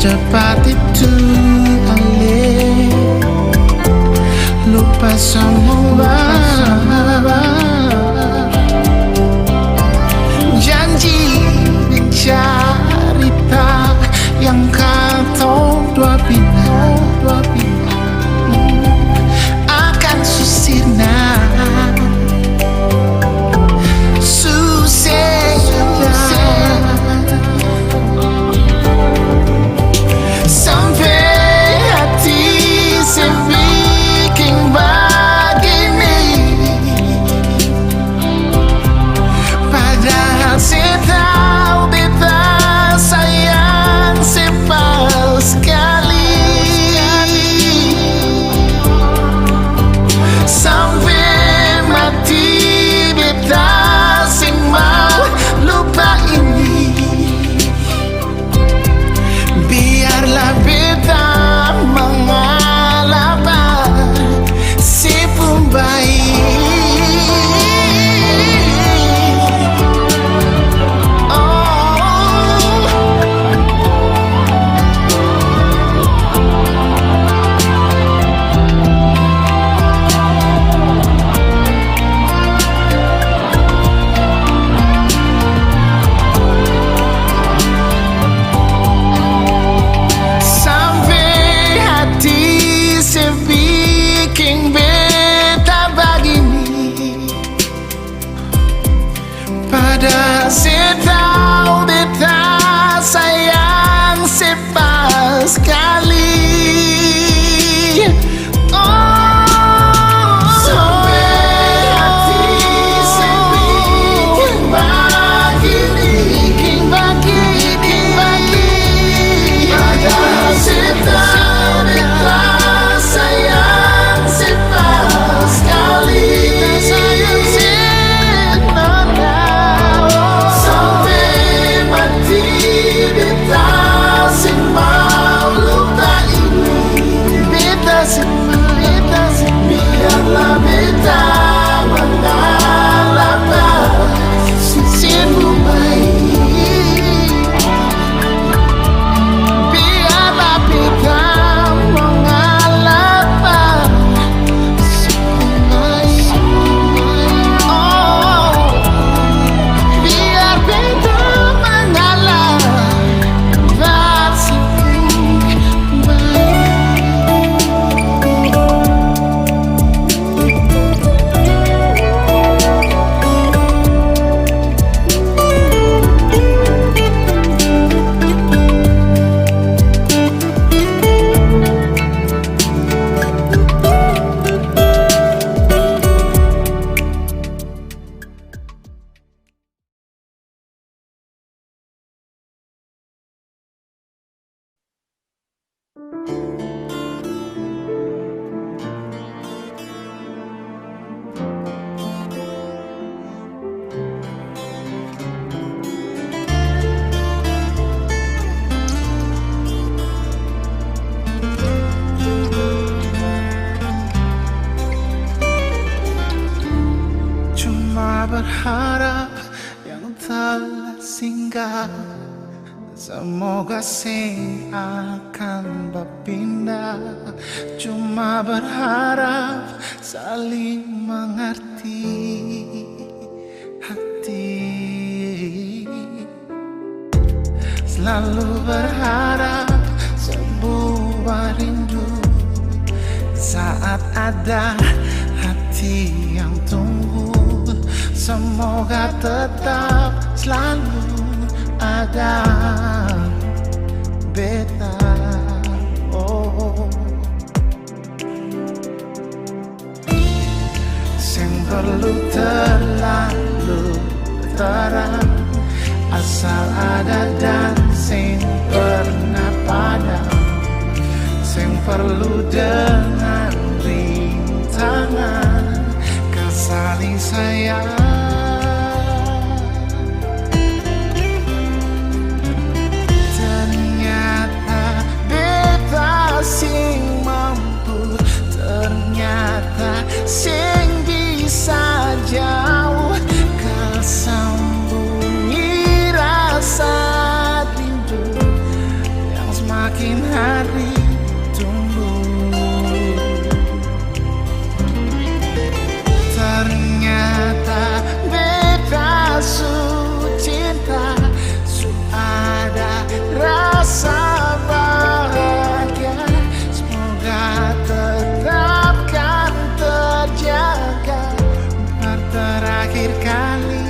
Secepat itu alih lupa semua janji dan cerita yang kau dua bina akan susirna sampai hati sebikin begini, padahal saya tahu beta sayang sepal sekali. Sampai mati beta sing mau lupa ini, biarlah beta mengalah si pembaik. Padahal saya tahu beta sayang sepal sekali. Sampai hati saya bikin begini, padahal saya tahu beta sayang sepal sekali. Biarlah beta mengalah si pembaik, biarlah beta mengalah si pembaik. Oh, biar beta mengalah si pembaik. Cuma berharap yang telah singgah, semoga sing akan berpindah. Cuma berharap saling mengerti hati, selalu berharap sebuah rindu saat ada hati yang tunggu. Semoga tetap selalu ada beta. Oh, sing perlu terlalu terang, asal ada dan sing pernah padam. Sing perlu dengan rintangan kesaling sayang. Sing mampu, ternyata sing bisa jauh, kau sambungi rasa di semakin hari tumbuh. Ternyata beda su cinta, su ada rasa bahagia. Semoga tetap kan terjaga untuk terakhir kali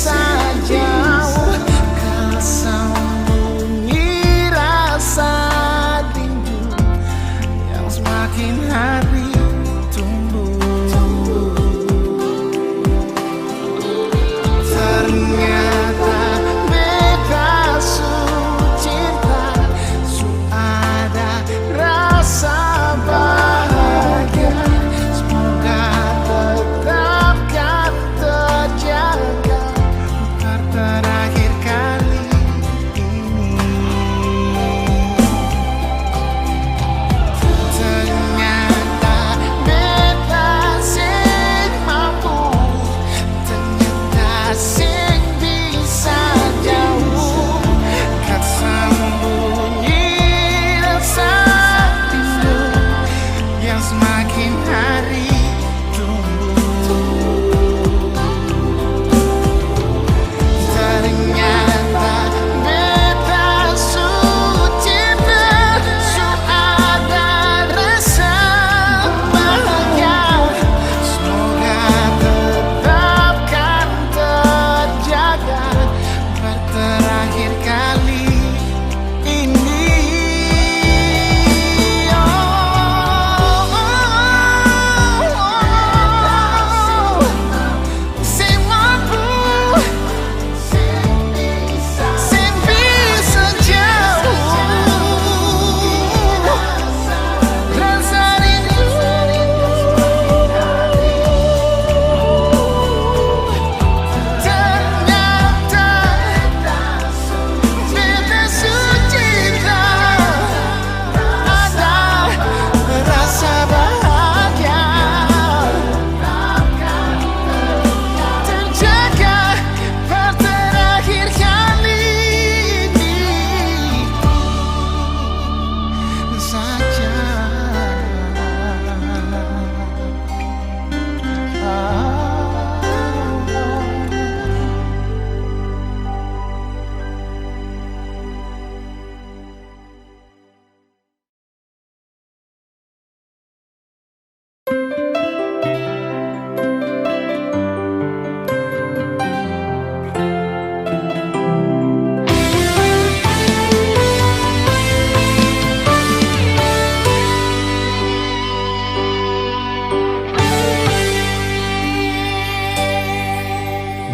saja.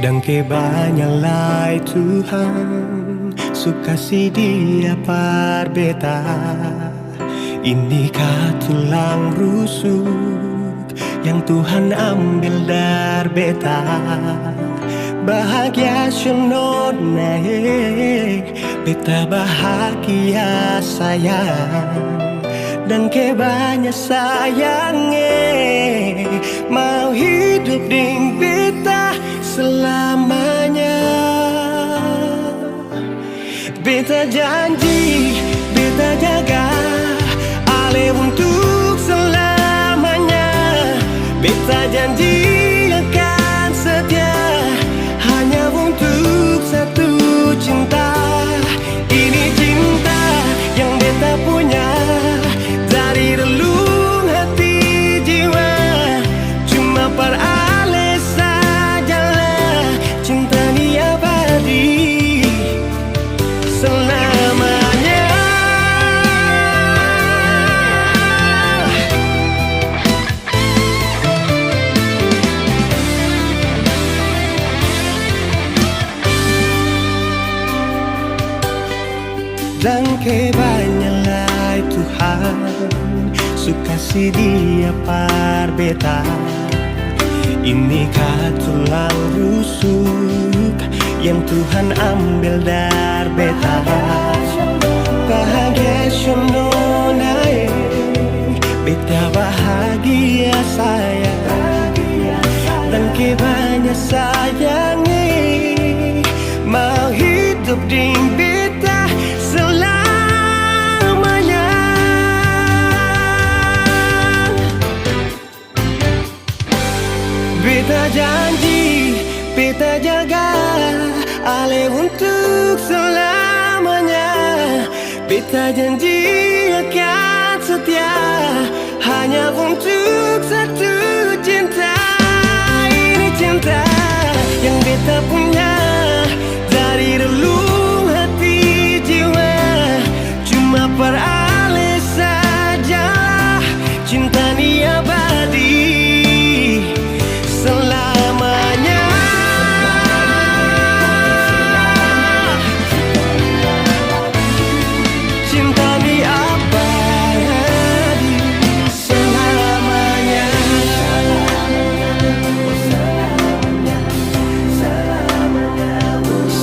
Dan kebanyalah Tuhan sukasi dia par beta. Inikah tulang rusuk yang Tuhan ambil dari beta. Bahagia senod naik, beta bahagia sayang. Dan kebanyak sayangnya mau hidup ding beta selamanya. Beta janji, beta jaga ale untuk selamanya. Beta janji akan setia hanya untuk satu cinta. Ini cinta yang beta punya dari relung hati jiwa, cuma para si dia par beta. Inikah tulang rusuk yang Tuhan ambil dari beta. Bahagia naik, beta bahagia sayang, dan banyak sayangi, mau hidup di beta selamanya. Beta janji, beta jaga Ale untuk selamanya. Beta janji akan setia hanya untuk satu cinta. Ini cinta yang beta punya dari relung hati jiwa. Cuma per Ale saja cinta ni abadi selamanya. Cinta ni abadi selamanya.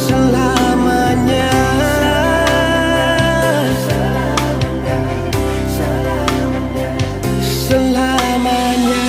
Selamanya. Selamanya.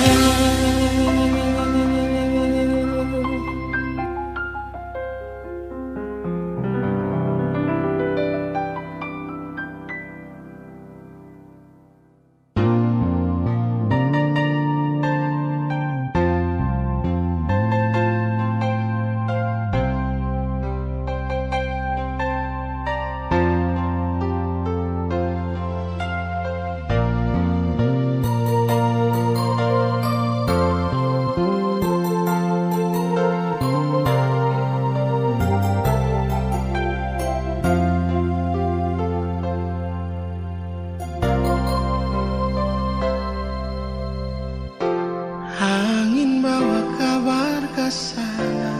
Angin bawa kabar ke sana,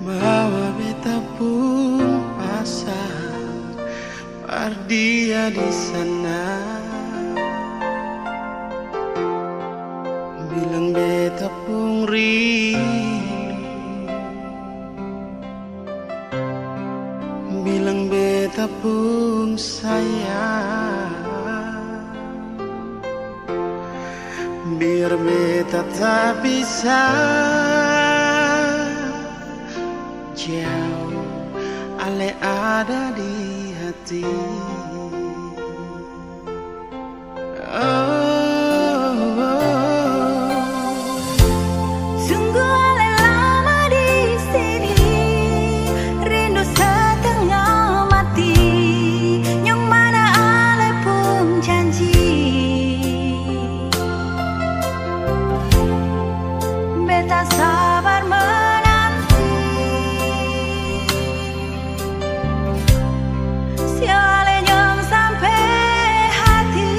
bawa beta pun pasang, par dia di sana. Bilang beta pun rindu, bilang beta pun sayang. Biar beta tak bisa jauh, Ale ada di hati. Sungguh Ale lama di sini, rindu setengah mati. Yang mana Ale pun janji beta sabar menanti. Si Ale yang sampai hati.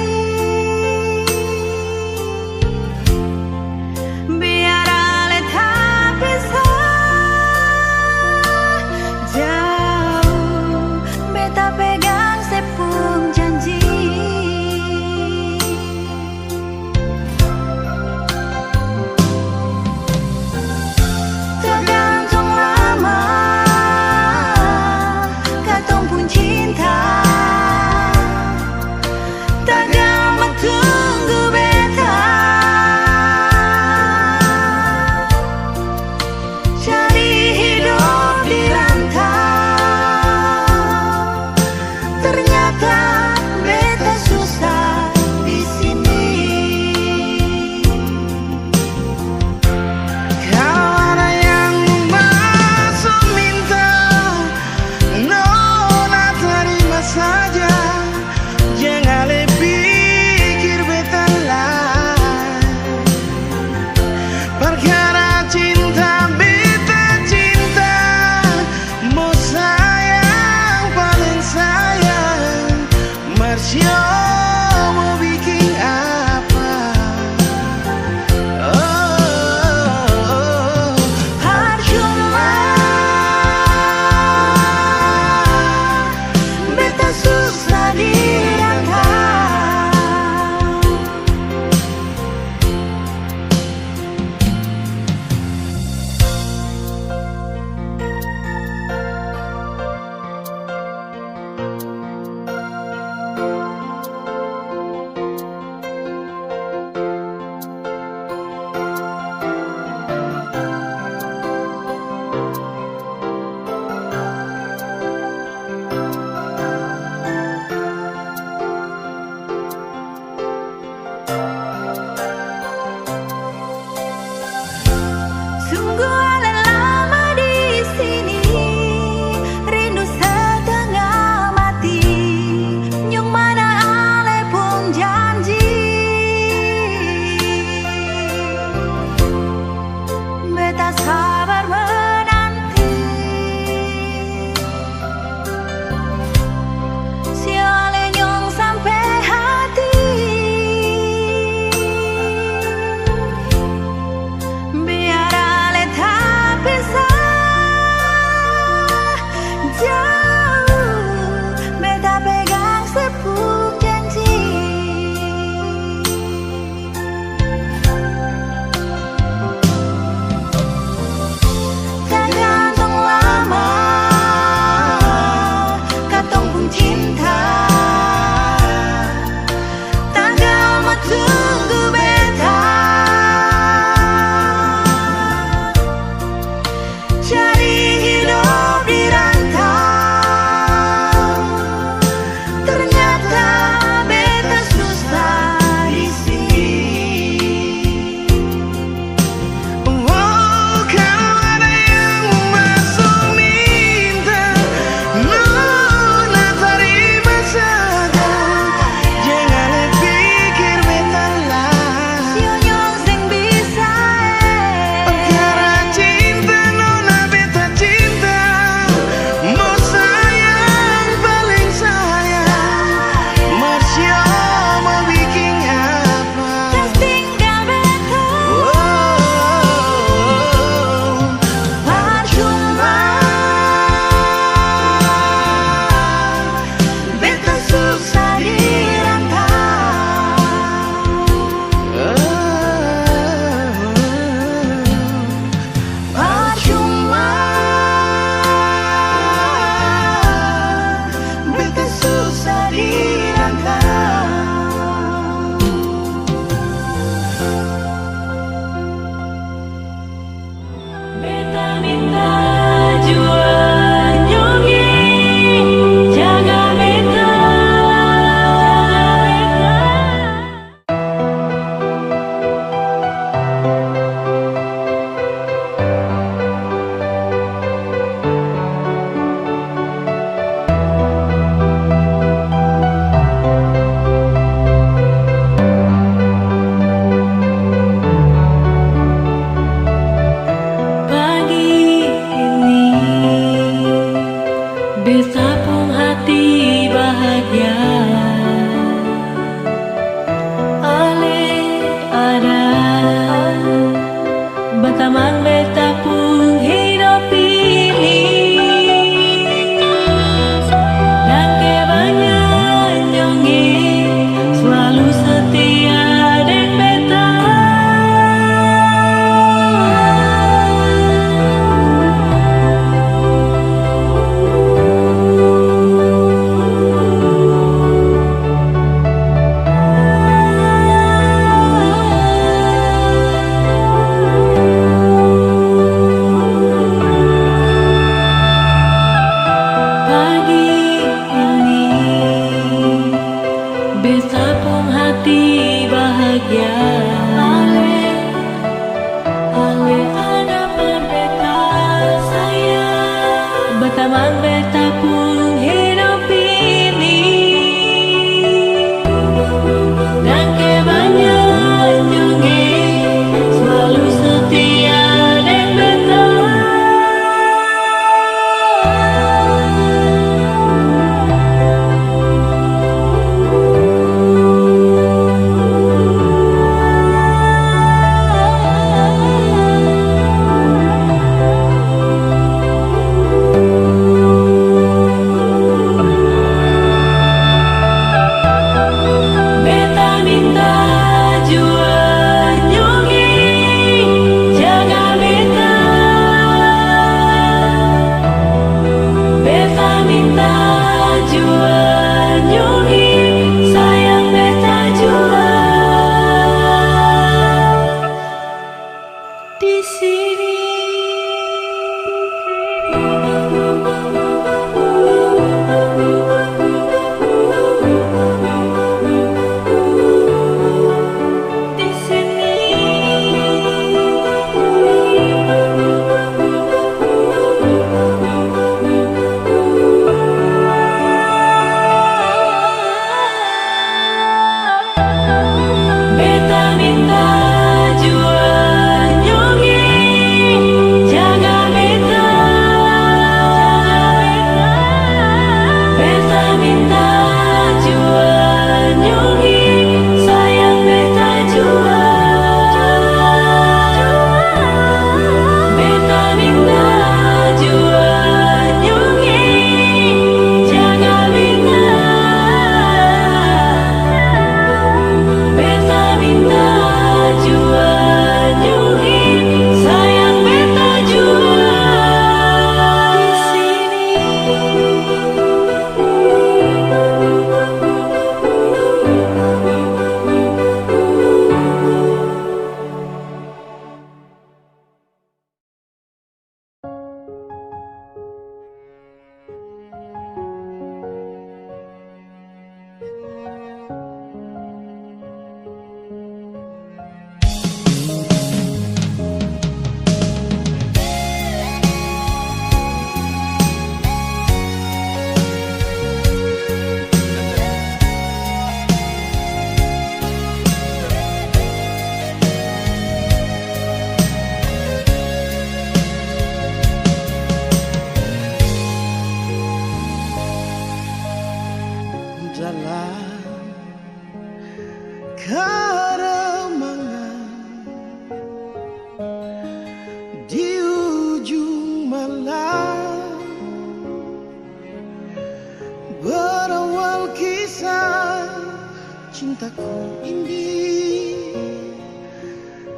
mataku ini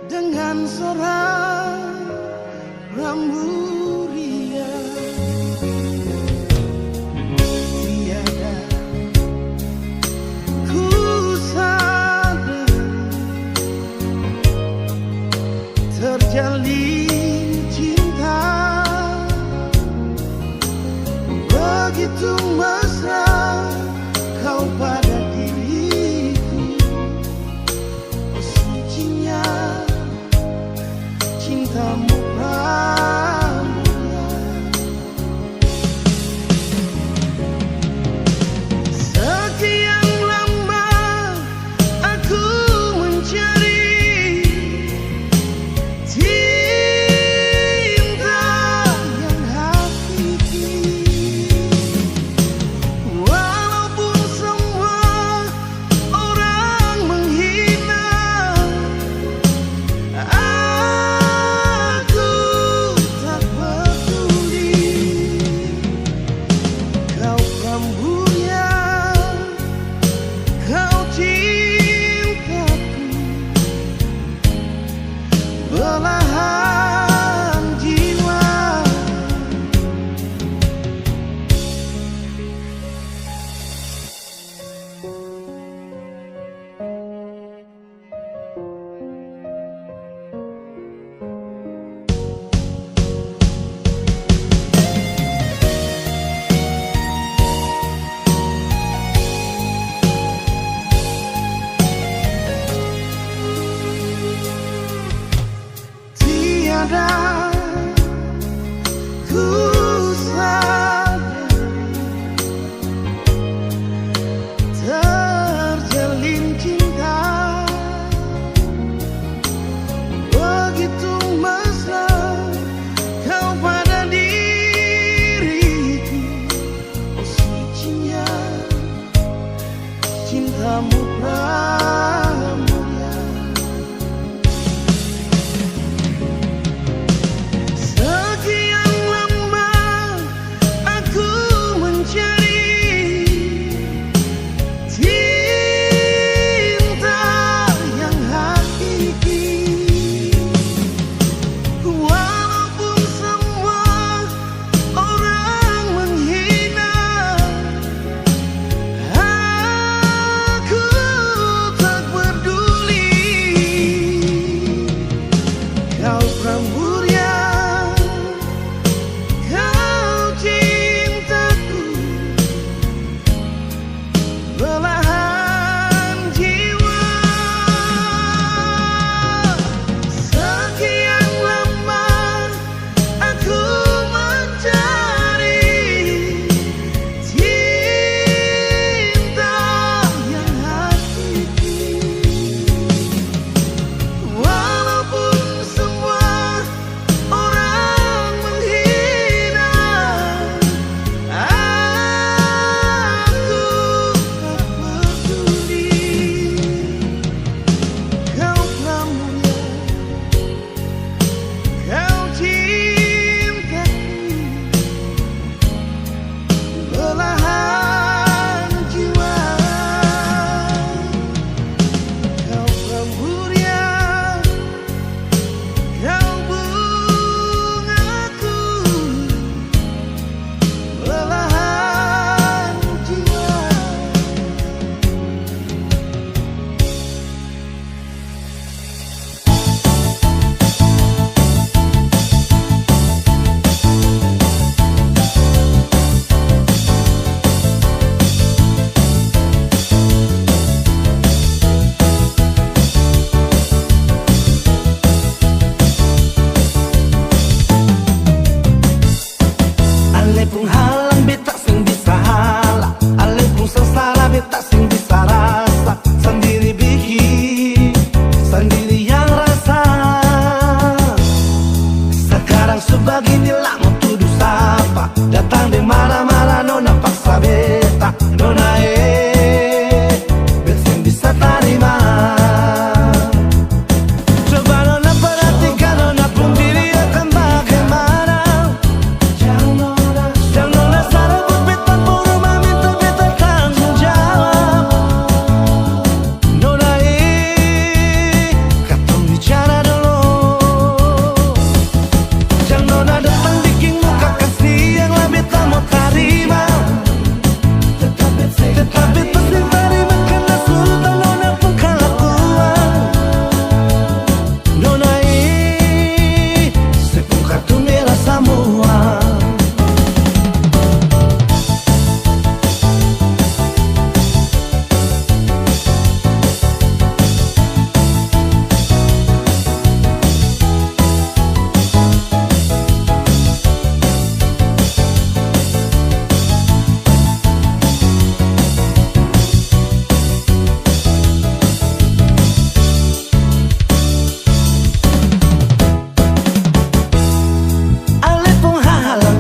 dengan sorak rambu riang. Tiada ku sadar terjalin cinta begitu mesra kau pada diriku. Oh sucinya cintamu pramulia. Sekian lama aku mencari cinta yang hakiki. Walaupun semua orang menghina, aku tak peduli. Kau kambuya, kau cintaku, belahan jiwa. Tiada ku sadar terjalin cinta begitu mesra kau pada diriku. Oh sucinya cintamu pramulia.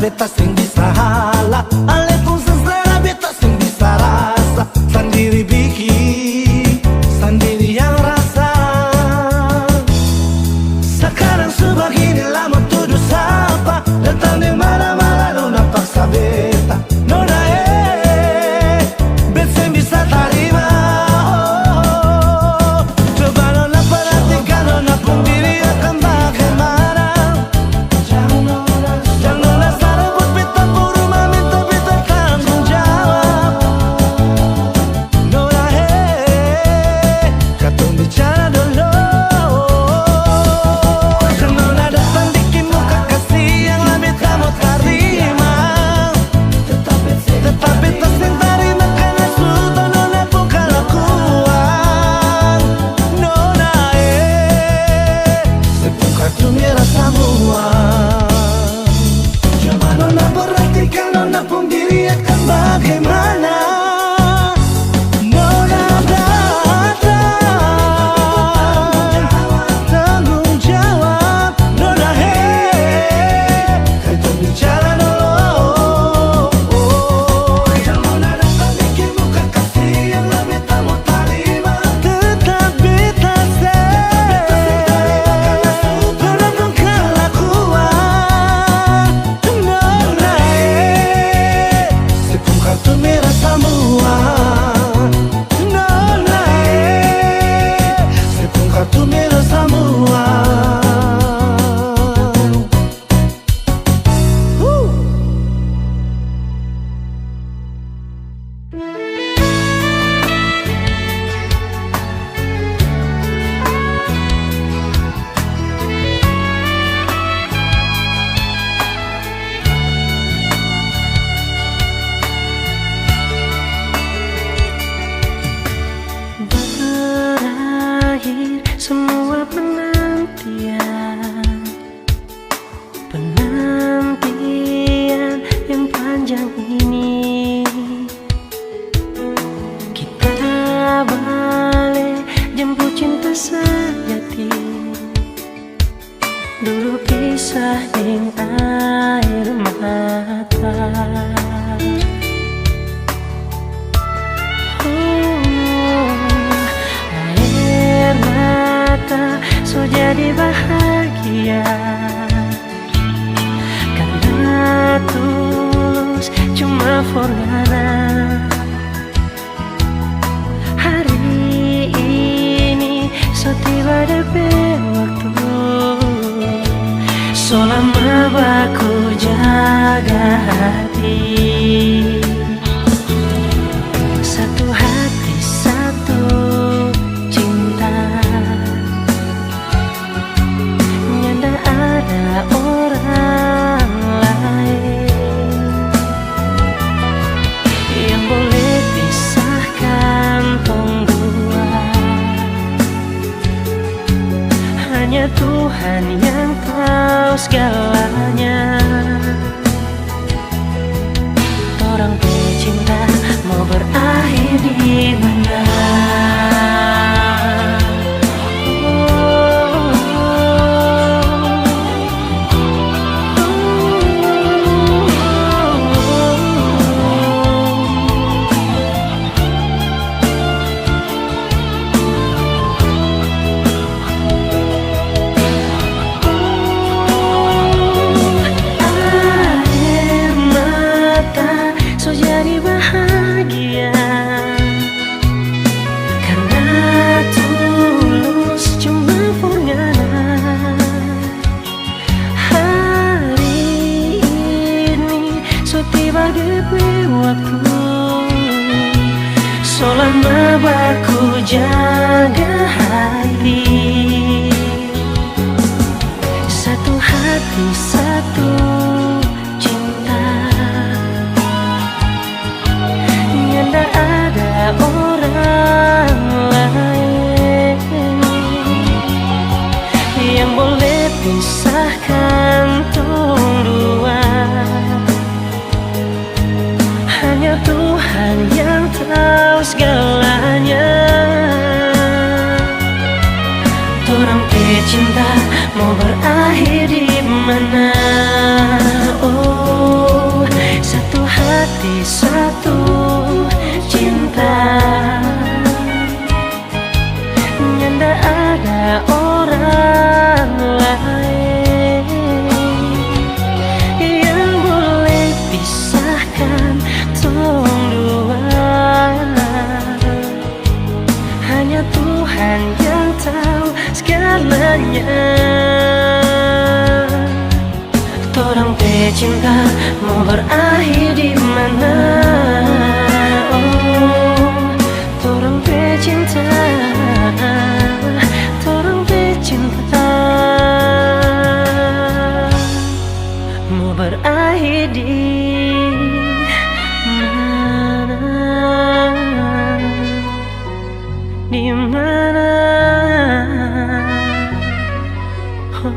beta sing bisa halah, ale pun seselera beta sing bisa rasa. Sendiri bikin, sendiri yang rasa. Sekarang sebegini lama tuduh sapa, datang di mana-mana nona paksa beta. Nona beta sing bisa terima. Oh, coba nona perhatikan nona pun diri akan bagaimana. Jangan nona sarabut beta buru meminta beta tanggung jawab. Nona katong bicara dulu. Kan nona datang bikin muka kasih yang lah beta mau terima. Tetap beta sing terima karena sudah nona pun kelakuan. Nona sebongkar tu merah semua. Coba nona perhatikan nona pun diri akan bagaimana. Nona datang tanggung jawab. Nona kita bicara dulu. Yang nona datang bikin muka kasih yang lah beta mau terima. Tetap beta nona pun kelakuan. Nona sebongkar tu merah semua. Nona sebongkar tu merah semua. Berakhir semua penantian yang panjang ini. Kita balik jemput cinta sejati. Dulu pisah ing air mata. Air mata so jadi bahagia karena tulus cuma forgana. Hari ini so tiba DP waktu, so lama baku jaga hati. Satu hati satu cinta, nyanda ada orang lain yang boleh pisahkan tong dua. Hanya Tuhan yang tahu segalanya. Orang cinta mau berakhir di mana? Air mata so jadi bahagia karena tulus cuma forgana. Hari ini so tiba DP waktu, so lama baku jaga hati. Satu hati satu cinta, nyanda ada orang lain yang boleh pisahkan tong dua. Hanya Tuhan yang tahu segalanya. Torang cinta mau berakhir di mana? Oh, satu hati satu cinta, nyanda ada orang lain yang boleh pisahkan tong dua. Hanya Tuhan yang tahu segalanya. Torang pe cinta mau berakhir di mana? Oh, torang pe cinta, torang pe cinta mau berakhir di mana? Di mana? Oh.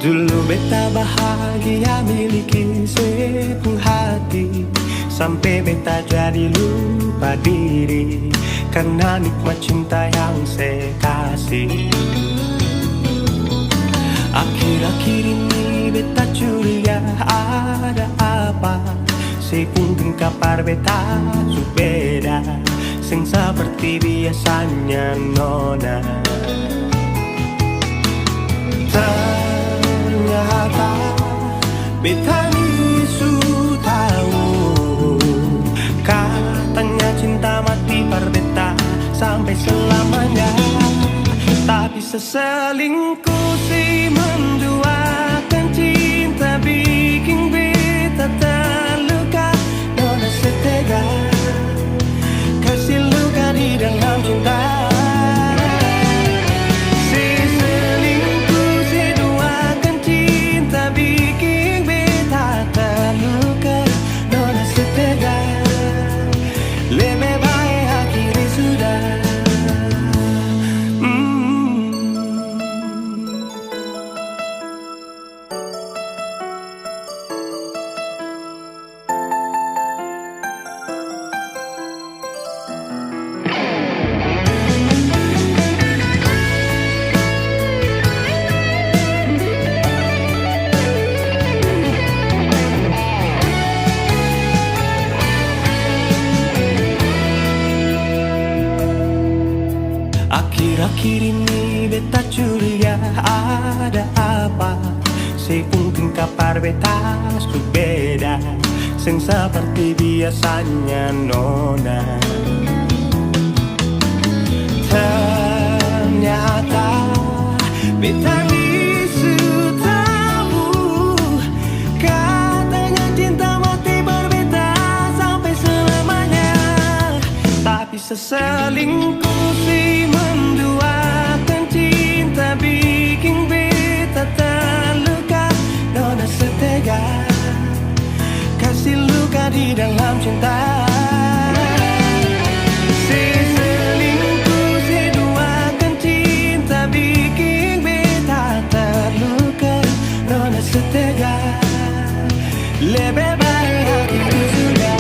Dulu beta bahagia miliki sepenuh hati, sampai beta jadi lupa diri karena nikmat cinta yang saya kasih. Akhir-akhir ini beta curiga ada apa, saya pun kapar beta su beda, sing seperti biasanya nona. Ternyata beta ni su tahu, katanya cinta mati par beta sampai selamanya. Tapi seselingkuh si menduakan cinta bikin beta terluka. Nona setega kasih luka di dalam cinta. Akhir-akhir ini beta curiga ada apa, saya pun kapar beta su beda, sing seperti biasanya nona. Ternyata beta ni su tahu, katanya cinta mati berbeda sampai selamanya. Tapi seselingkuh si menduakan cinta bikin beta terluka. Nona setega kasih luka di dalam cinta. Seselingkuh si duakan cinta bikin beta terluka. Nona setega lebih baik hatiku sudah.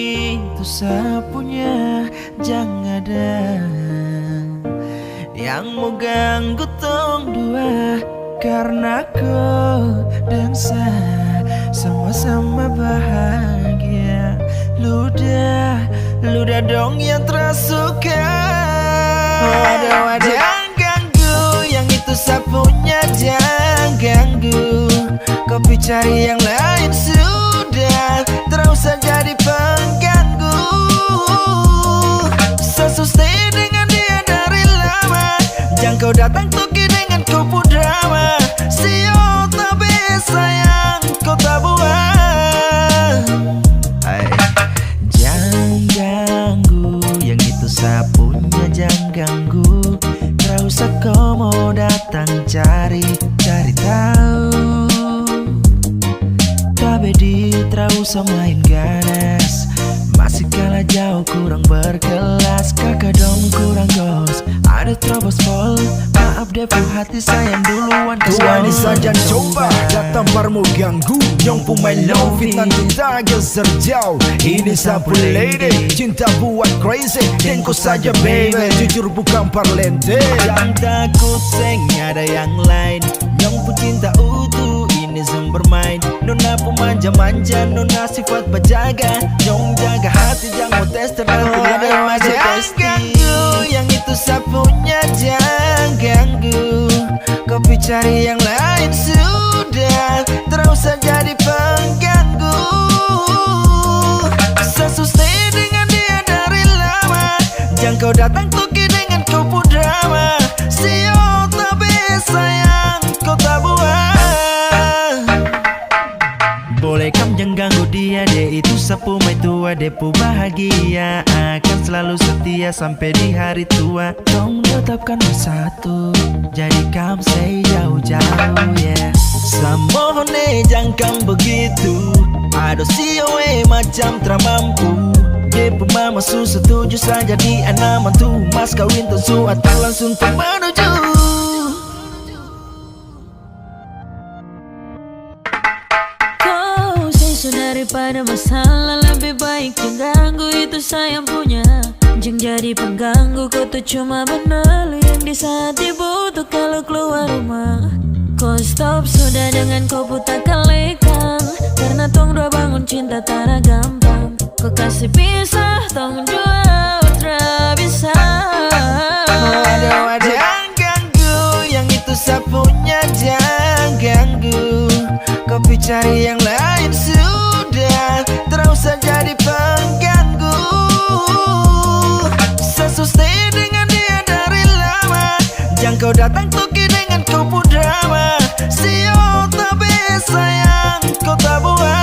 itu sapunya jangan ada yang mau ganggu tong dua, karena kau dan saya sama-sama bahagia. Ludah dong yang tersuka. Waduh, jangan ganggu yang itu sapunya, jangan ganggu. Kopi cari yang lain sudah, terus jadi pengganggu. Sesustain dengan dia dari lama, jangan kau datang toki dengan kupu drama. Sio tapi sayang kau tak buat. Jangan ganggu yang itu sapunya, jangan ganggu. Gak usah kau mau datang cari tahu. Tapi tak usah main ganas, masih kalah jauh kurang berkelas. Kakak dong kurang gos, ada terobos pol. Maaf depu hati sayang duluan. Tuan saja coba datang barmu ganggu. Yang pemain low fit nanti tak geser jauh. Ini sapu lady, cinta buat crazy. Tengok saja baby, jujur bukan parlente. Jangan takut seng ada yang lain. Yang pun cinta utuh ini bermain. Nona pemanja-manja, nona sifat berjaga. Nyong jaga hati, jangan mau tes nanti ada maju tes. Ganggu yang itu sapunya, jangan ganggu. Kopi cari yang lain sudah, terus jadi pengganggu. Sesustain dengan dia dari lama, jangan kau datang toki dengan kupu drama. Sio tapi sayang kau tak buat. Boleh kam jangan ganggu dia itu sapu mai tua. Depu bahagia akan selalu setia sampai di hari tua. Tong tetapkan bersatu, jadi kam say jauh-jauh yeah. Samohone jangan kam begitu, aduh sioe macam teramampu. Depu mama su setuju saja di anak mantu. Mas kawin tentu atau langsung menuju. Daripada masalah lebih baik jangan ganggu itu sayang punya. Jangan jadi pengganggu, kau tuh cuma benar yang di saat dibutuh kalau keluar rumah. Kau stop sudah dengan kau putar kalikan, karena tong dua bangun cinta tak gampang. Kau kasih pisah tong dua utra bisa. Waduh, jangan ganggu yang itu sapunya, jangan ganggu. Kopi cari yang lain sudah, terus jadi pengganggu. Sesustain dengan dia dari lama, jangan kau datang toki dengan kupu drama. Sio tapi sayang kau tak buat.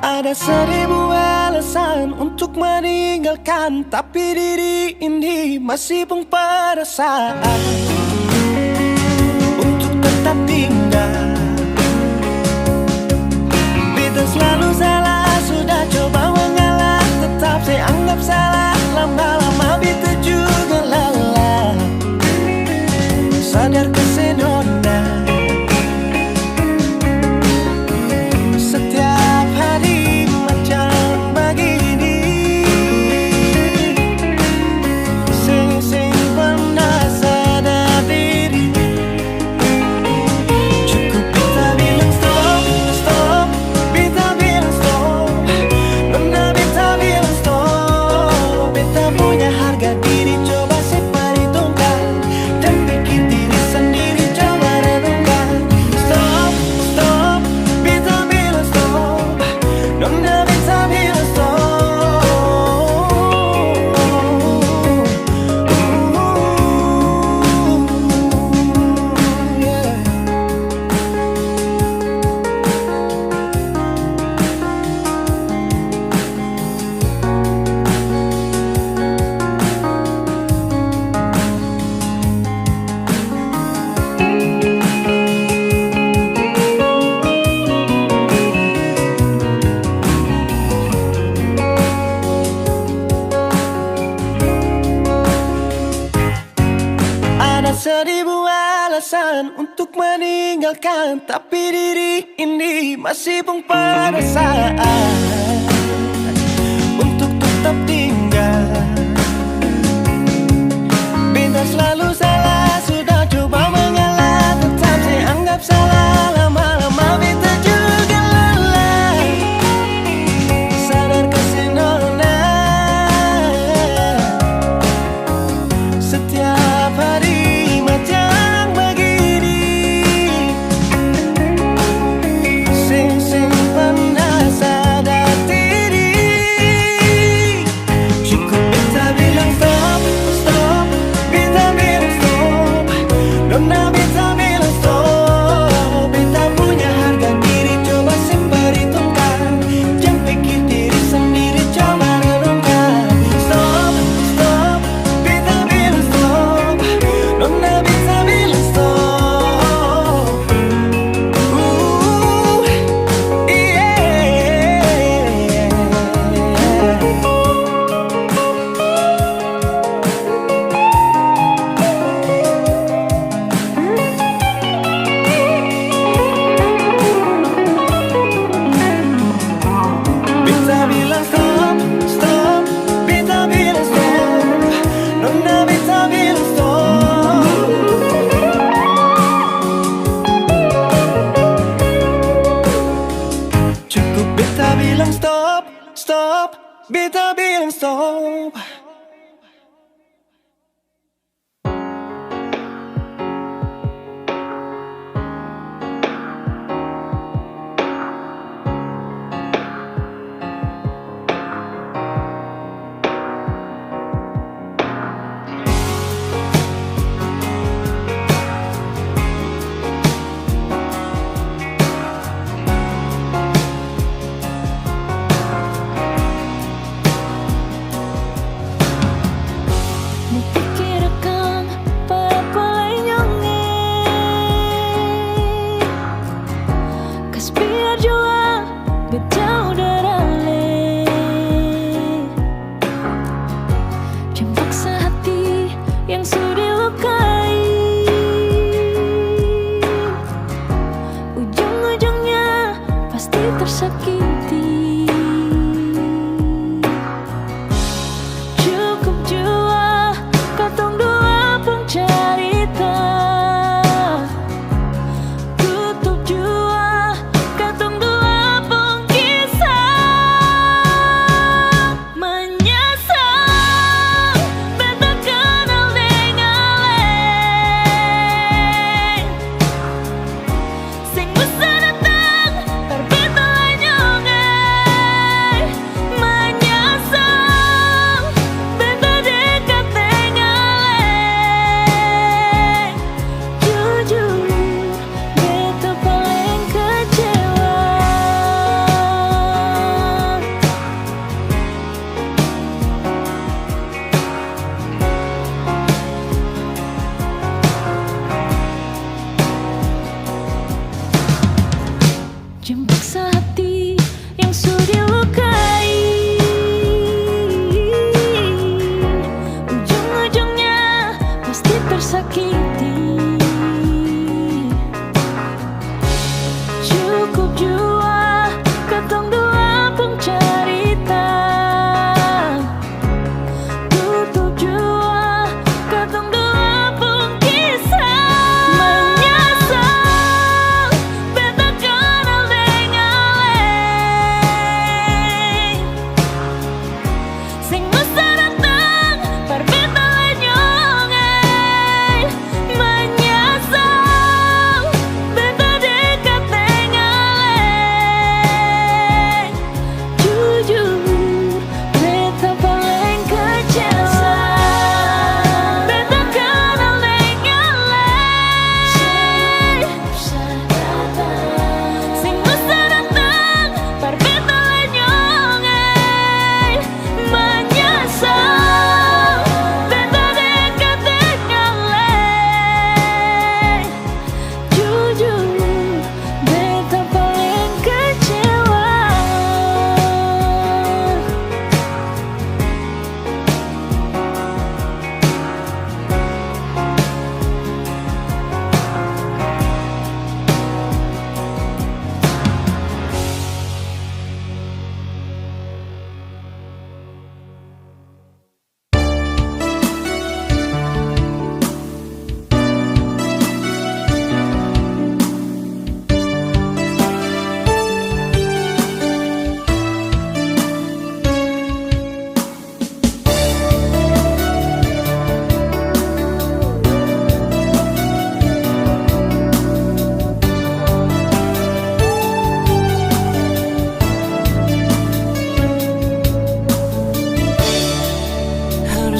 Ada 1000 alasan untuk meninggalkan, tapi diri ini masih pun perasaan untuk tetap tinggal. Beta selalu salah, sudah coba mengalah, tetap saya anggap salah. Lama-lama beta juga lelah. Sadar kesenona setiap hari macam begini. Sing pernah sadar diri. Cukup beta bilang stop, stop. Beta bilang stop. Nona beta bilang stop. Seribu alasan untuk meninggalkan, tapi diri ini masih pun perasaan untuk tetap tinggal. Bintang selalu salah, sudah coba mengalah, tetap saya anggap salah. Lama-lama beta juga lelah, sadar kasih nona. Setiap hari macam begini, sing pernah sadar diri. Cukup beta bilang stop, stop, beta bilang stop. Nona beta bilang stop. Beta punya harga diri, coba perhitungkan. Jangan pikir diri sendiri, coba renungkan. Stop, stop, beta bilang stop. Nona beta bilang stop. Beta bilang stop, stop, beta bilang stop. Nona beta bilang stop. Cukup beta bilang stop, stop, beta bilang stop.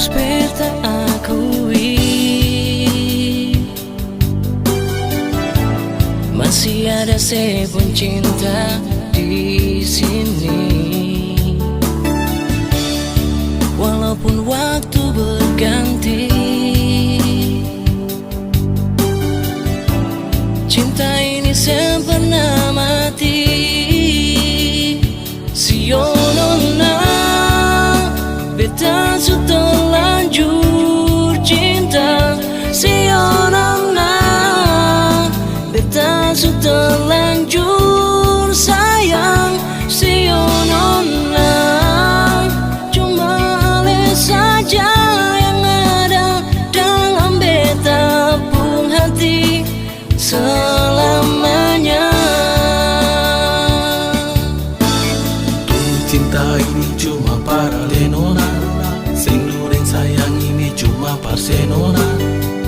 harus beta akui, masih ada sepon cinta di sini. Walaupun waktu berganti, cinta ini sempurna mati. Sionona, beta sudah terlanjur cinta. Sionona, beta sudah terlanjur sayang. Sionona, cuma ale saja yang ada dalam beta pun hati selamanya. Cinta ini cuma para lenona, sendu dan sayang ini cuma parsenona.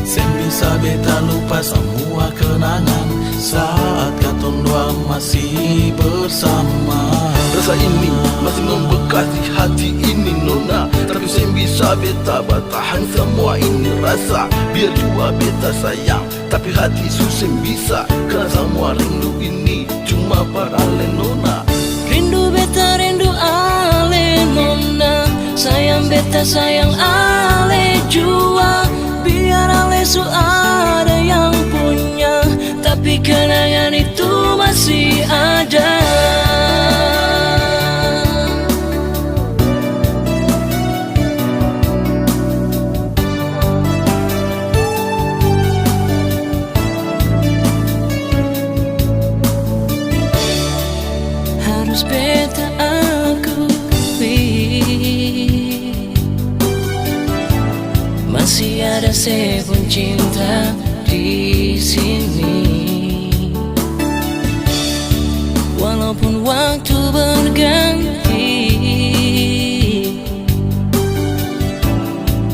Sen bisa beta lupa semua kenangan saat katong dua masih bersama. Rasa ini masih membekas di hati ini nona, tapi sen bisa beta bertahan semua ini rasa. Biar jua beta sayang, tapi hati susah bisa, karena semua rindu ini cuma para lenona. Rindu beta rindu ale nona, sayang beta sayang ale jua. Biar ale su ada yang punya, tapi kenangan itu masih ada. Harus beta akui, masih ada sepon cinta di sini. Walaupun waktu berganti,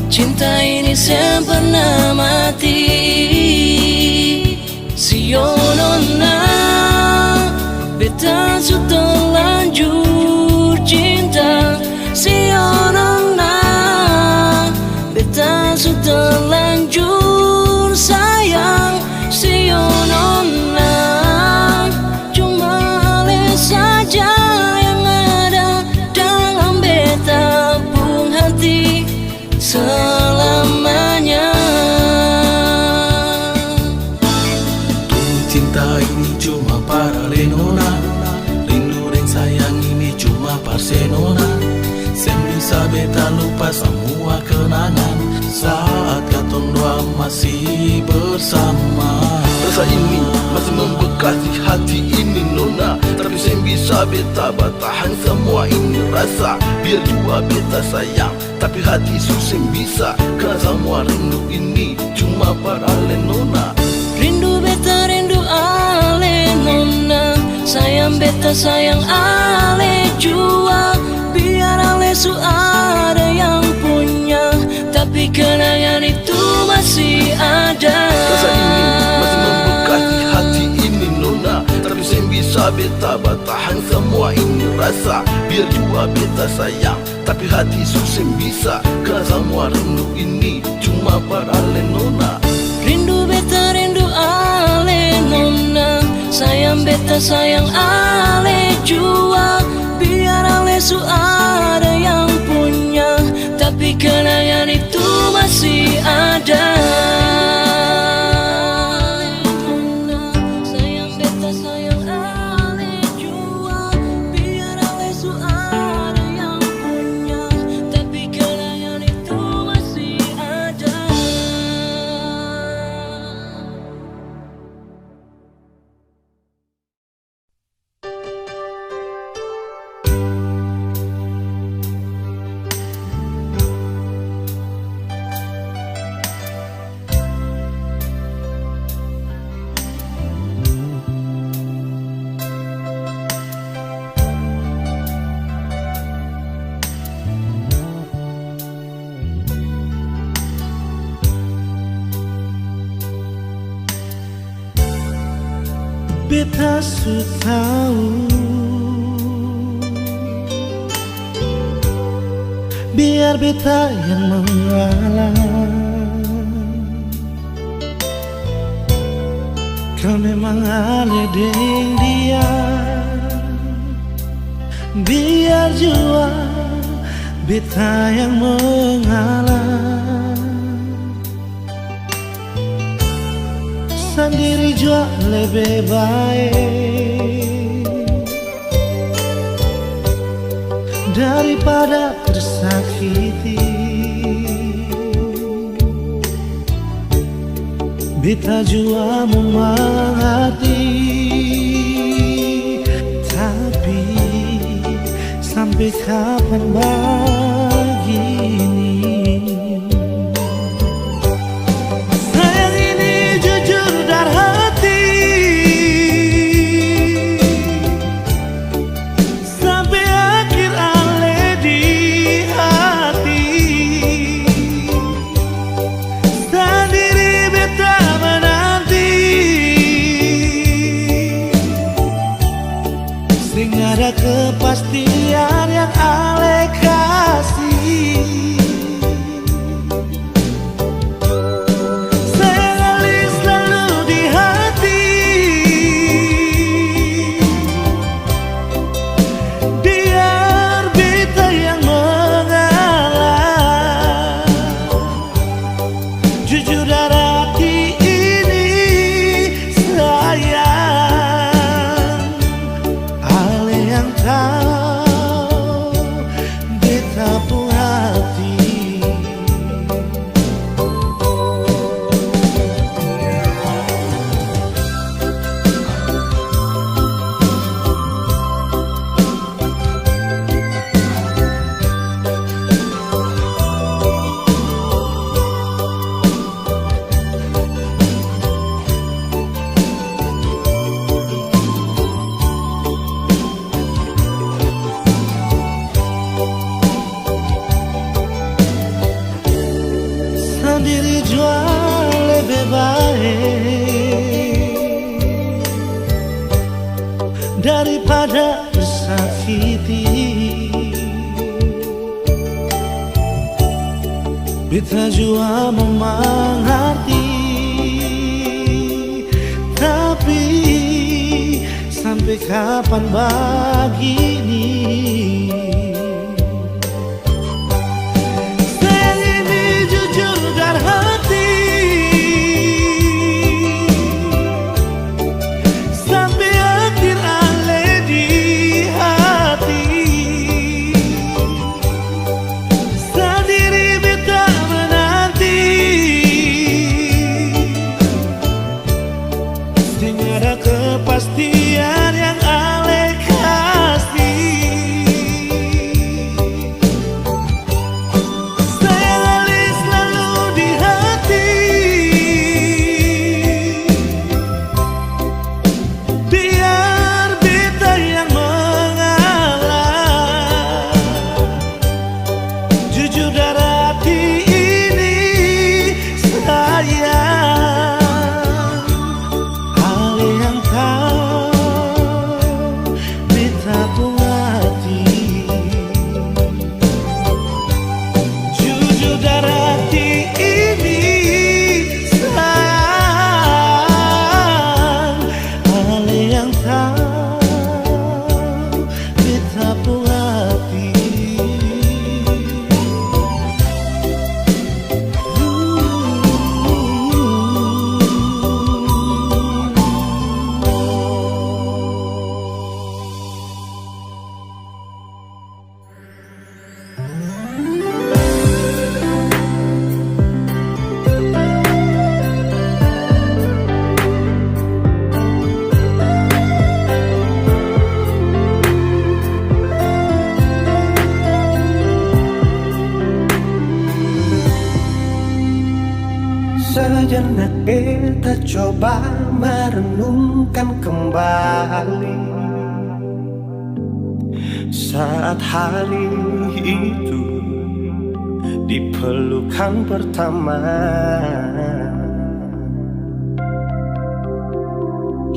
cinta ini sempurna mati. Sionona, beta sudah terlanjur cinta. Sionona, beta sudah terlanjur sayang. Sionona, cuma ale saja yang ada dalam beta pun hati selamanya. Cinta ini cuma para lenona, rindu dan sayang ini cuma parsenona. Sen bisa beta lupa semua kenangan saat katong dua masih bersama. Rasa ini masih membekas di hati ini nona, tapi sen bisa beta bertahan semua ini rasa. Biar jua beta sayang, tapi hati susah bisa, karena semua rindu ini cuma para lenona. Rindu beta rindu ale nona, sayang beta sayang ale jua. Biar ale su ada yang punya, tapi kenangan itu masih ada. Rasa ini masih membekas di hati ini nona, tapi sen bisa beta bertahan semua ini rasa. Biar jua beta sayang, tapi hati susah bisa, karena semua rindu ini cuma para lenona. Rindu beta rindu ale nona, sayang beta sayang ale jua. Biar ale su ada yang punya, tapi kenangan itu masih ada. Sayang beta sayang ale jua. Biar ale su ada yang punya, tapi kenangan itu masih ada. Beta su tahu biar beta yang mengalah. Kau memang aneh deng dia, biar jua beta yang mengalah. Sendiri jua lebih baik daripada tersakiti. Beta jua mengerti, tapi sampai kapan begini? Sayang ini jujur dari hati, sampai akhir ale di hati. Sendiri beta menanti, sing ada kepastian yang ale kasih. Sayang ale selalu di hati, biar beta yang mengalah. Jujur dari hati ini sayang, ale yang tahu beta pun hati. Sendiri jua lebih baik daripada tersakiti. Beta jua mengerti, tapi sampai kapan begini? Sayang ini jujur dari hati, sampai akhir ale di hati. Sendiri beta menanti, sing ada kepastian yang ale kasih. Sayang ale selalu di hati, biar beta yang mengalah. Jujur dari hati ini sayang, ale yang tahu beta pun hati. Jujur dari hati ini sayang, ale yang tahu beta pun hati. Sejenak beta coba merenungkan kembali saat hari itu di pelukan pertama.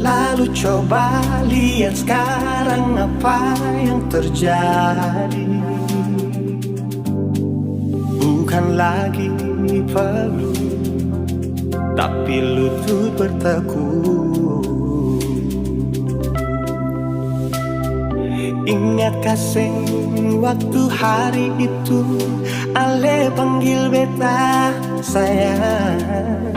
Lalu coba lihat sekarang apa yang terjadi. bukan lagi perlu, tapi lutut bertekuk. Ingat kasih waktu hari itu Ale panggil beta sayang.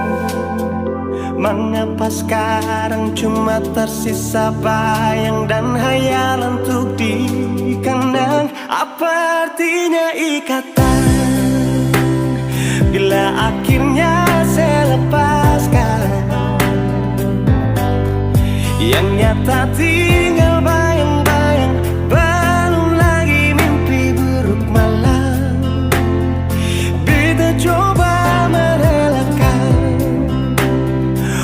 Mengapa sekarang cuma tersisa bayang dan hayalan untuk dikenang? Apa artinya ikatan bila akhirnya saya lepaskan? Yang nyata tinggal bayang-bayang, belum lagi mimpi buruk malam. Beta coba merelakan,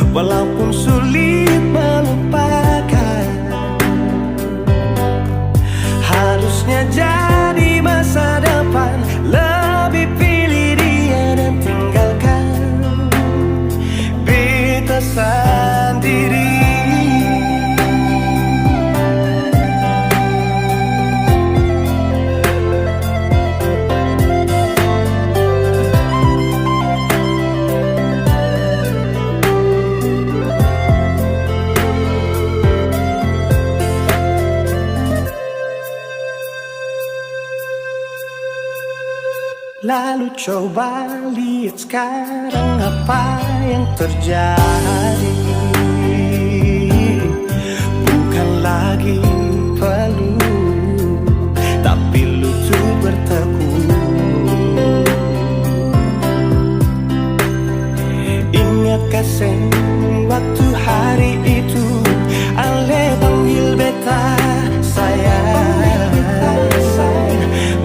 walaupun sulit melupakan. Harusnya jadi masa depan, lebih pilih dia dan tinggalkan beta sendiri. Lalu coba lihat sekarang apa yang terjadi. Bukan lagi perlu, tapi lutut bertekuk. Ingat kasih waktu hari itu Ale panggil beta sayang.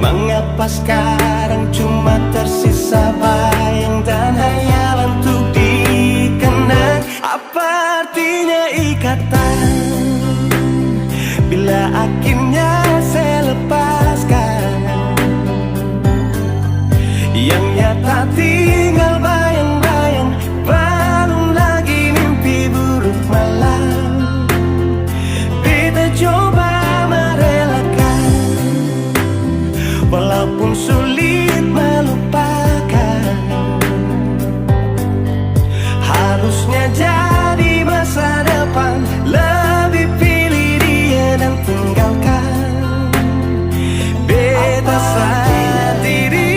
Mengapa sekarang cuma tersisa bayang dan hayalan untuk dikenang? Apa artinya ikatan bila akhirnya saya lepaskan? Yang nyata tinggal bayang-bayang, belum lagi mimpi buruk malam. Beta coba merelakan, walaupun sulit melupakan. Harusnya jadi masa depan, lebih pilih dia dan tinggalkan beta sendiri.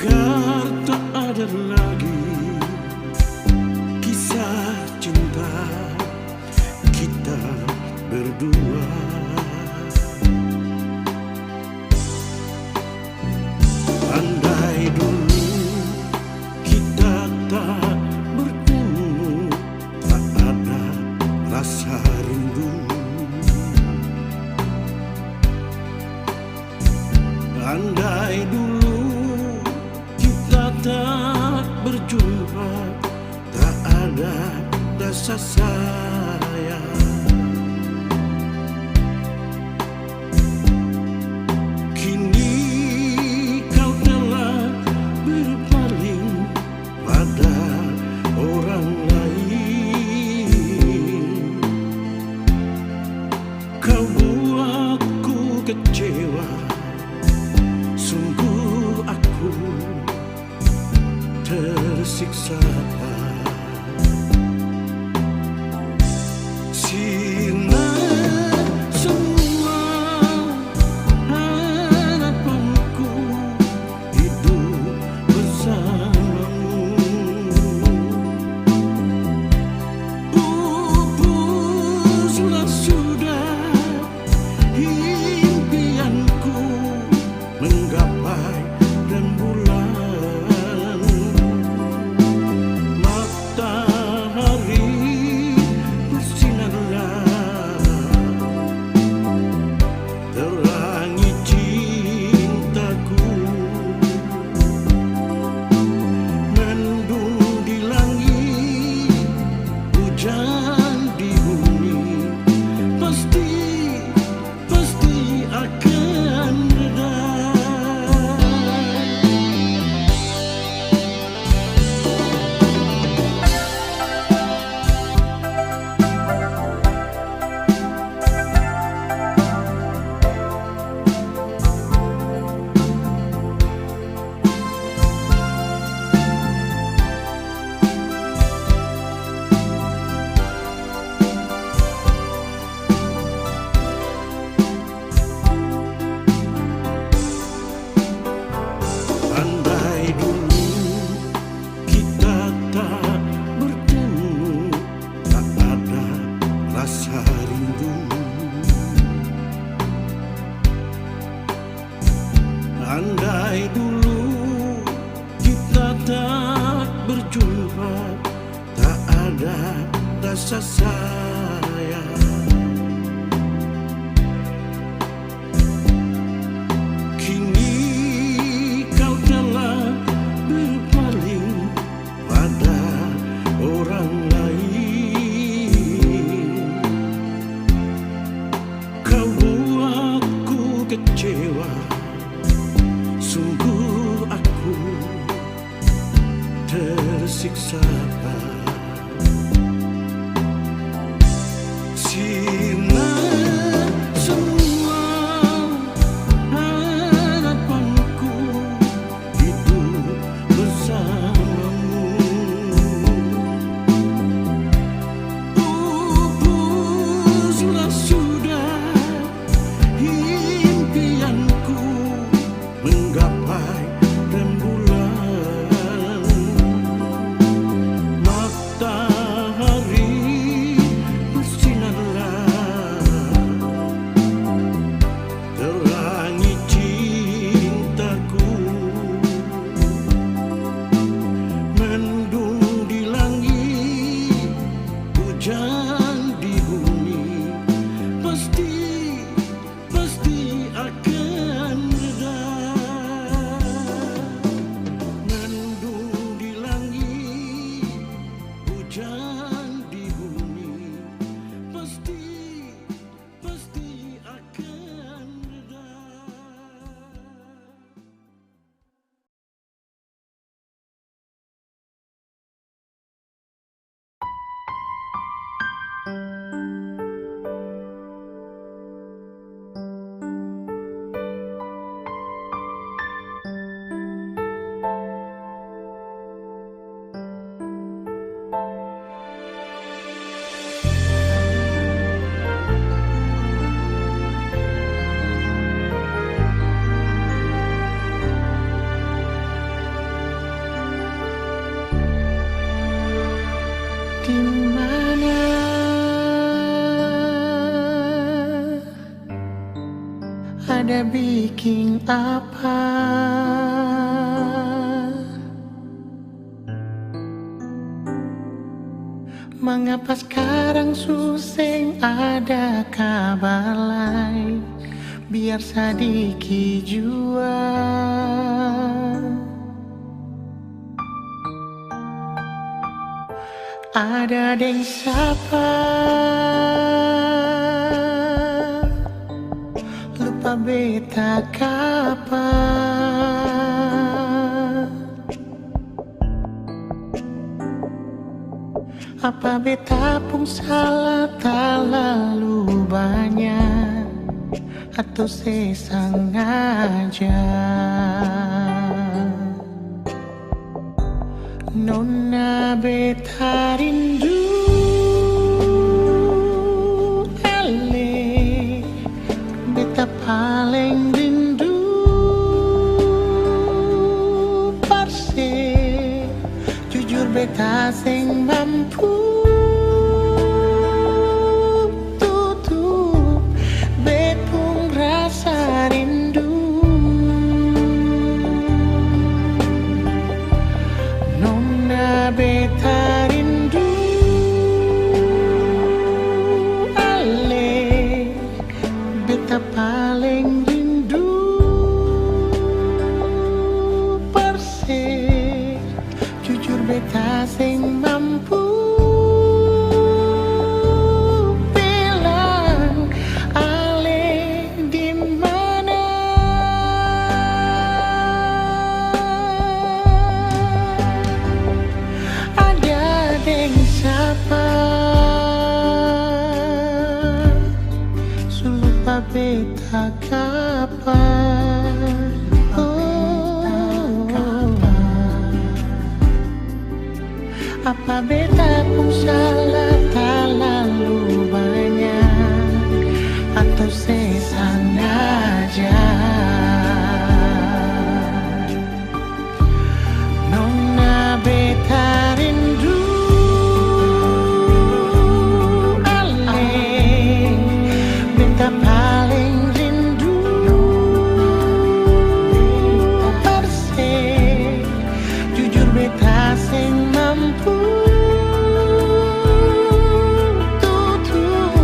agar tak ada lagi kisah cinta kita berdua. Andai dulu kita tak bertemu, tak ada rasa rindu. Andai dulu kita tak berjumpa, tak ada rasa sayang. Kini kau telah berpaling pada orang lain. Kau buatku kecewa, sungguh aku tersiksa. Sina semua harapanku hidup bersamamu. Pupuslah sudah impianku menggapai rembulan. Matahari bersinarlah, terangi cintaku. Mendung di langit, hujan di bumi, pasti akan reda. Andai dulu kita tak bertemu, tak ada rasa rindu. Andai dulu kita tak berjumpa, tak ada rasa sayang. Kini kau telah berpaling pada orang lain. Kau buatku kecewa, sungguh aku tersiksa. Sina semua harapanku hidup bersamamu. Pupuslah sudah impianku menggapai rembulan. ada bikin apa? Mengapa sekarang suseng ada kabar lain? Biar sedikit jua ada deng siapa lupa beta kapa. Apa beta pun salah terlalu banyak atau sesengaja? Nona beta rindu ale, beta paling rindu parse. Jujur beta sing mampu tutup bepung rasa rindu. Nona beta rindu ale, beta paling rindu perse. Jujur beta sing mampu bilang ale di mana. Ada deng siapa sulupa beta kapan? Apa beta pun salah terlalu banyak atau sesengaja? Nona beta rindu ale, beta paling rindu perse. Jujur beta sing mampu tutup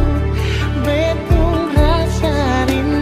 bepung rasa rindu.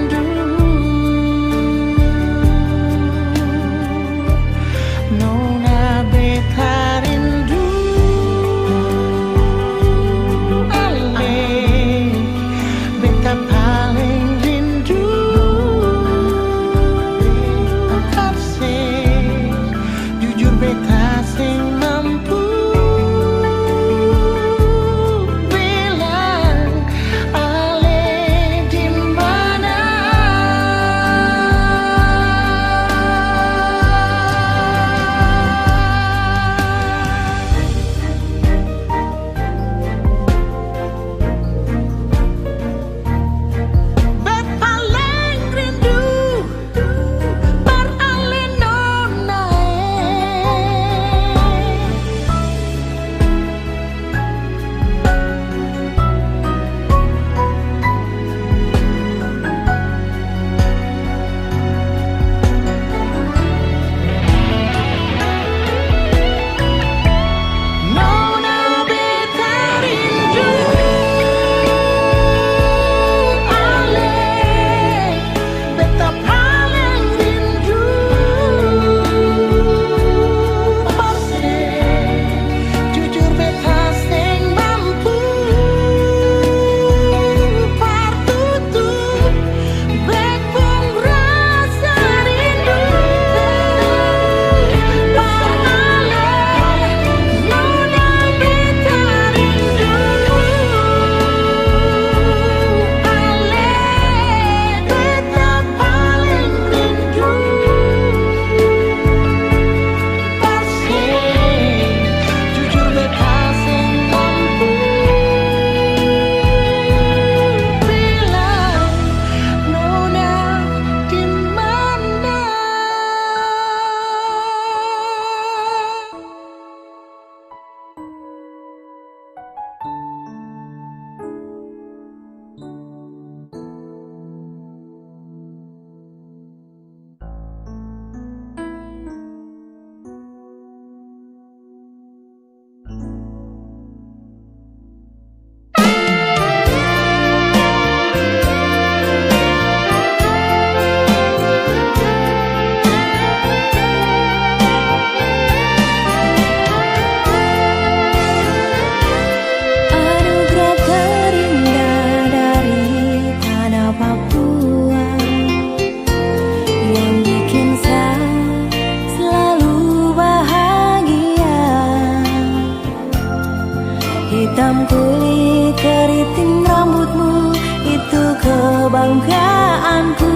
kebanggaanku.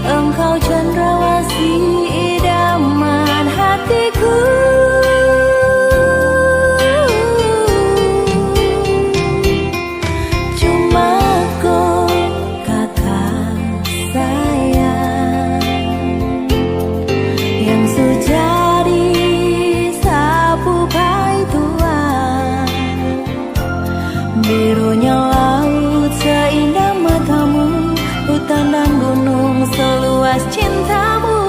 Engkau cendrawasih idaman hatiku. Cuma kau kakak sayang yang sejadi sapu pai tua. Birunya laut seindah matamu, hutan dan gunung seluas cintamu.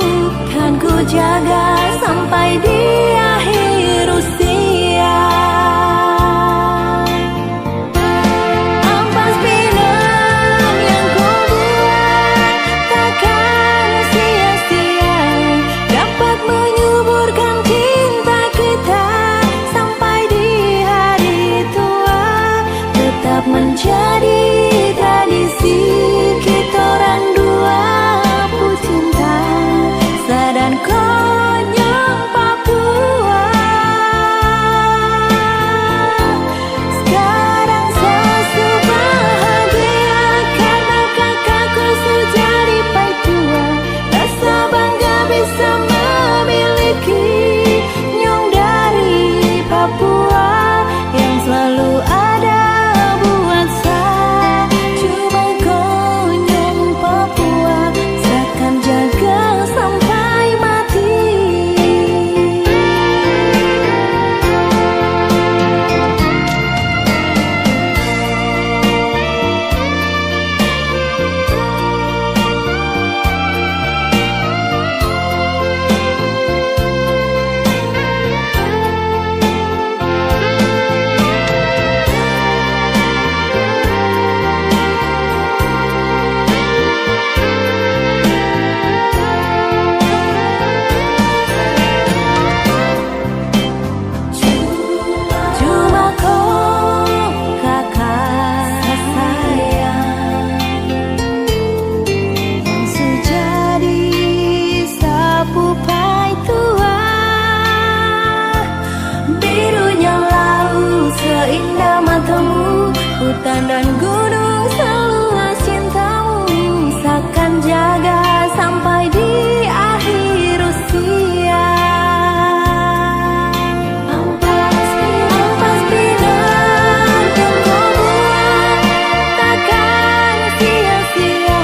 Kan ku jaga sampai di akhir usia. Ampas pinang yang kau buat takkan sia-sia, dapat menyuburkan cinta kita sampai di hari tua. Tetap menjadi tradisi kita orang dua pecinta Sa dan Konyong Papua. Sekarang saya bahagia karena kakakku sudah di pai tua. Rasa bangga bisa memiliki Nyong dari Papua yang selalu ada buat saya. Cuma Konyong Papua, saya akan jaga sampai mati. Cuma kau kakak sayang yang sejadi sapu pai tua. Birunya laut seindah matamu, hutan dan gunung seluas cintamu. Seakan jaga sampai di akhir usia. Ampas pinang yang kau buat takkan sia-sia,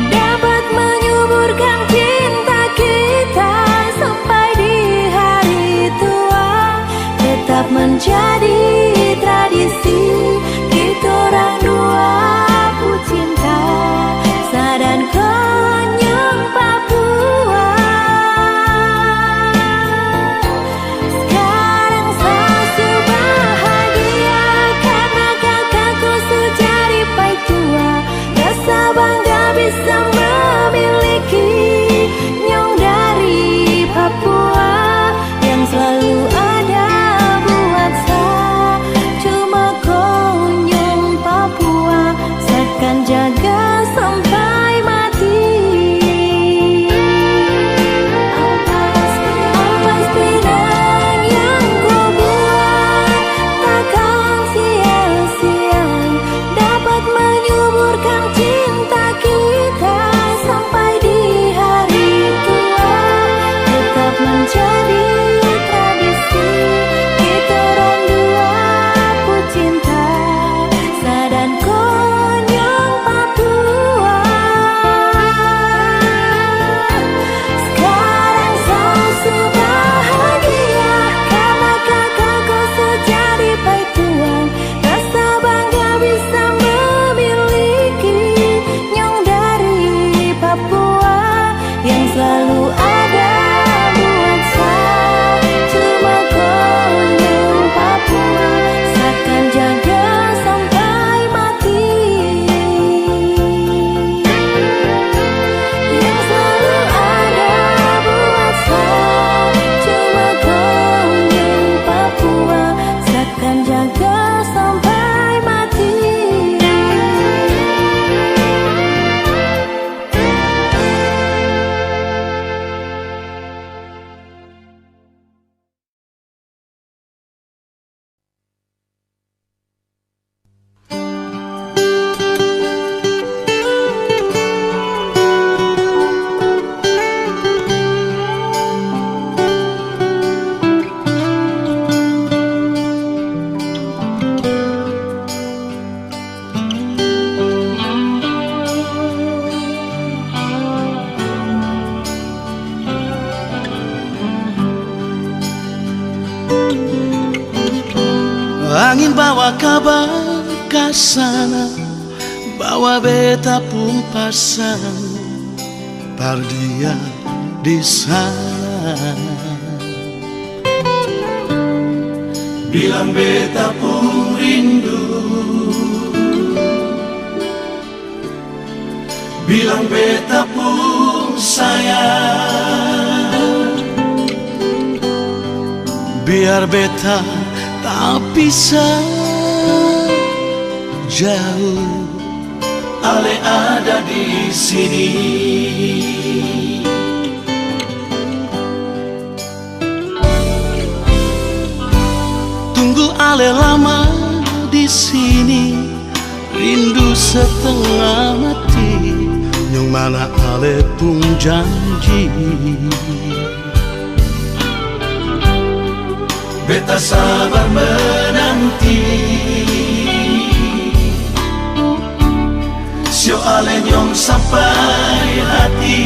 dapat menyuburkan cinta kita sampai di hari tua. Tetap menjadi tradisi kita orang dua pecinta Sa dan Konyong Papua. Sekarang saya bahagia karena kakakku sudah di pai tua. Rasa bangga bisa memiliki Nyong dari Papua yang selalu ada buat saya. bawa kabar kasana, bawa beta pun pasang par dia di sana. Bilang beta pun rindu, bilang beta pun sayang, biar beta tak bisa jauh, ale ada di sini. Tunggu ale lama di sini, rindu setengah mati, yang mana ale pun janji. Beta sabar menanti, sio ale nyong sampai hati,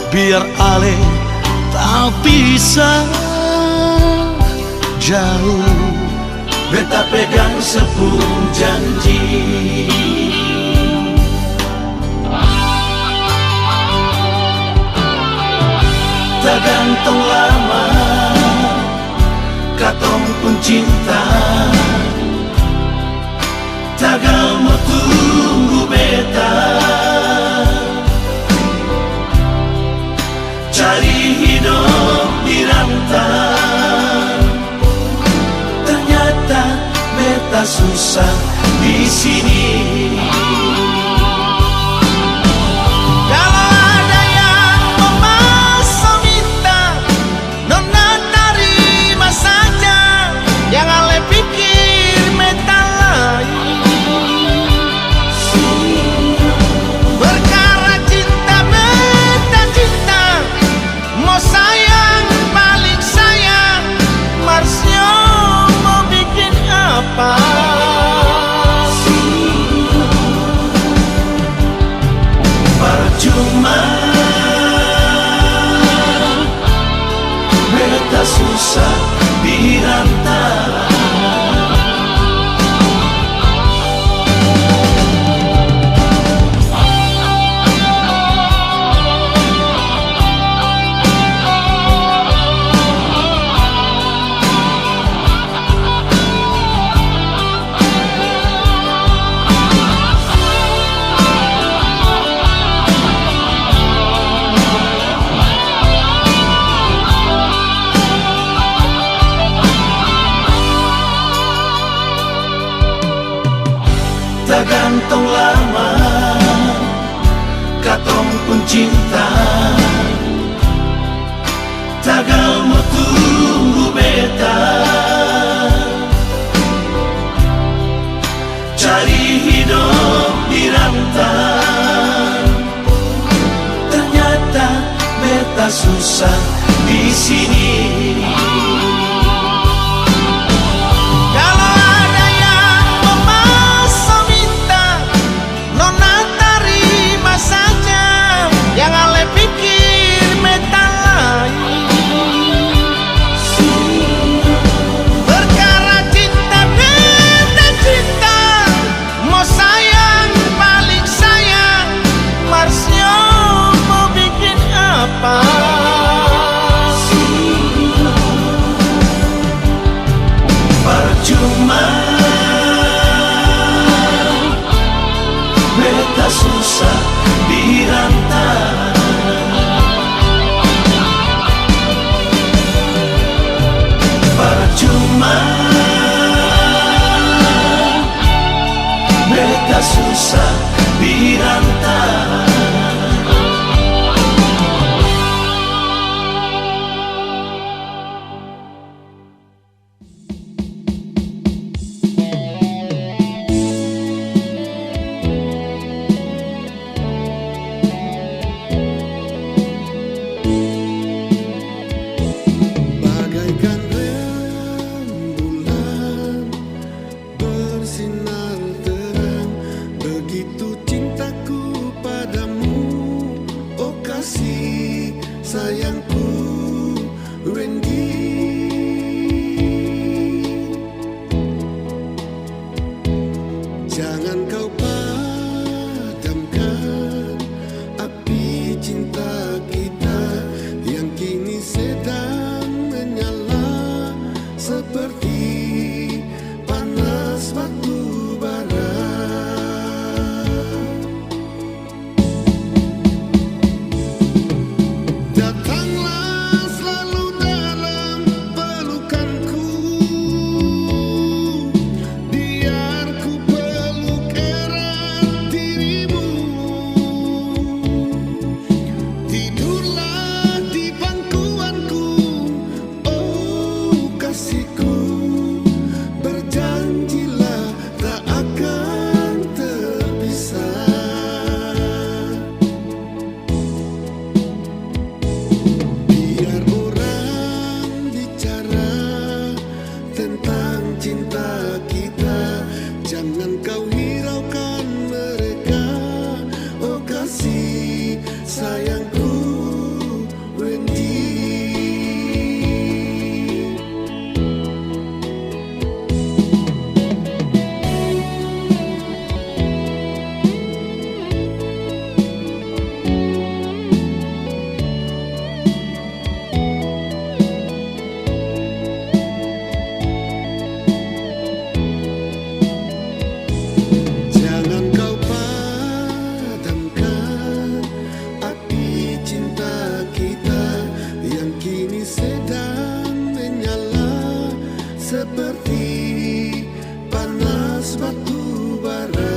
biar ale tak bisa jauh, beta pegang sepung janji. Tak gantung lama, katong pun cinta, tak mau tunggu beta, cari hidup di rantau. Ternyata beta susah di sini. Kalau ada yang memasang minta, nona terima saja, jangan le pikir beta lain. Perkara cinta beta cinta, mau sayang paling sayang, Marsio mau bikin apa? Percuma beta susah di rantau. Tak gantung lama, katong pun cinta, tak mau tunggu beta, cari hidup di rantau. Ternyata beta susah di sini. Percuma beta susah di rantau. Percuma beta susah di rantau. Bagaikan rembulan bersinar terang, begitu cintaku pada Jangan kau padamkan api cinta kita yang kini sedang menyala seperti panas batu bara. Datanglah selalu dalam pelukanku, biar ku peluk erat dirimu. Tidurlah di pangkuanku, oh kasihku. Berjanjilah tak akan terpisah. Biar orang bicara tentang cinta kita, jangan kau hiraukan mereka. Oh kasih sayangku Wendy. Jangan kau padamkan api cinta kita yang kini sedang menyala seperti panas batu bara.